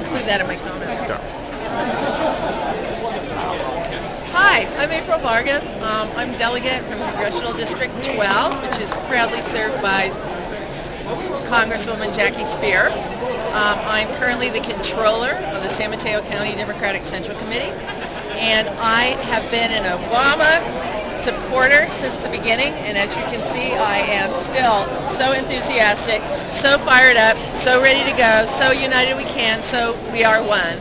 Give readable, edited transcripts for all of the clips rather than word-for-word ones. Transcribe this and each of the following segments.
include that in my comments. Sure. Hi, I'm April Vargas. I'm delegate from Congressional District 12, which is proudly served by Congresswoman Jackie Spear. I'm currently the controller of the San Mateo County Democratic Central Committee, and I have been an Obama supporter since the beginning, and as you can see, I am still so enthusiastic, so fired up, so ready to go, so united we can, so we are one,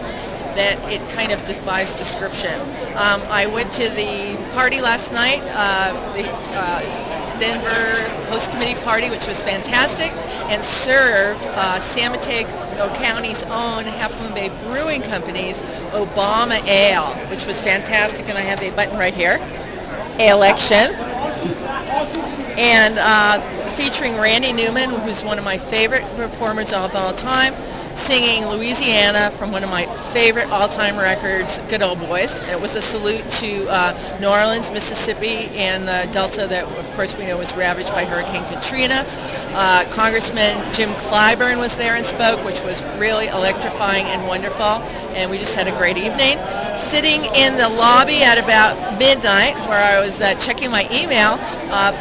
that it kind of defies description. I went to the party last night, the Denver Host Committee party, which was fantastic, and served San Mateo County's own Half Moon Bay Brewing Company's Obama Ale, which was fantastic, and I have a button right here. Election, and featuring Randy Newman, who's one of my favorite performers of all time, singing Louisiana from one of my favorite all-time records, Good Old Boys. And it was a salute to New Orleans, Mississippi, and the Delta that, of course, we know was ravaged by Hurricane Katrina. Congressman Jim Clyburn was there and spoke, which was really electrifying and wonderful, and we just had a great evening. Sitting in the lobby at about midnight, where I was checking my email,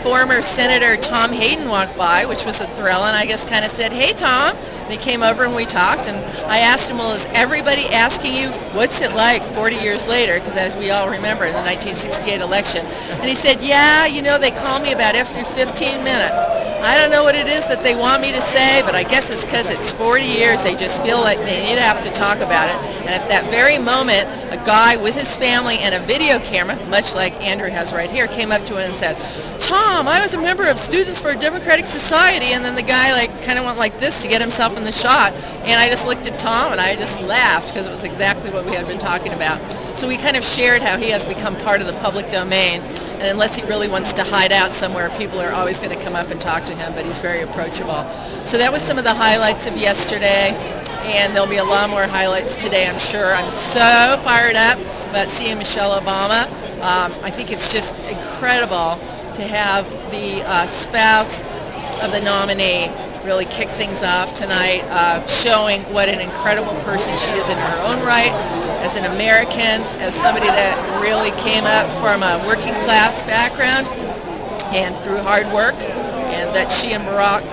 former Senator Tom Hayden walked by, which was a thrill, and I just kind of said, "Hey, Tom." And he came over and we talked, and I asked him, well, is everybody asking you, what's it like 40 years later, because as we all remember in the 1968 election, and he said, yeah, you know, they call me about after 15 minutes. I don't know what it is that they want me to say, but I guess it's because it's 40 years, they just feel like they need to have to talk about it. And at that very moment, a guy with his family and a video camera, much like Andrew has right here, came up to him and said, Tom, I was a member of Students for a Democratic Society, and then the guy kind of went like this to get himself in the shot, and I just looked at Tom and I just laughed because it was exactly what we had been talking about. So we kind of shared how he has become part of the public domain, and unless he really wants to hide out somewhere, people are always going to come up and talk to him, but he's very approachable. So that was some of the highlights of yesterday, and there'll be a lot more highlights today, I'm sure. I'm so fired up about seeing Michelle Obama. I think it's just incredible to have the spouse of the nominee really kick things off tonight, showing what an incredible person she is in her own right, as an American, as somebody that really came up from a working class background and through hard work, and that she and Barack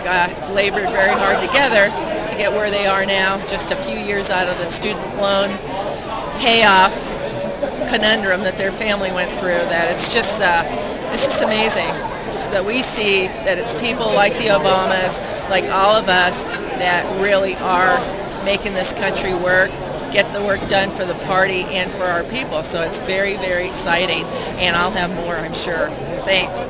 labored very hard together to get where they are now, just a few years out of the student loan payoff conundrum that their family went through. That it's just amazing that we see that it's people like the Obamas, like all of us, that really are making this country work, get the work done for the party and for our people. So it's very, very exciting, and I'll have more, I'm sure. Thanks.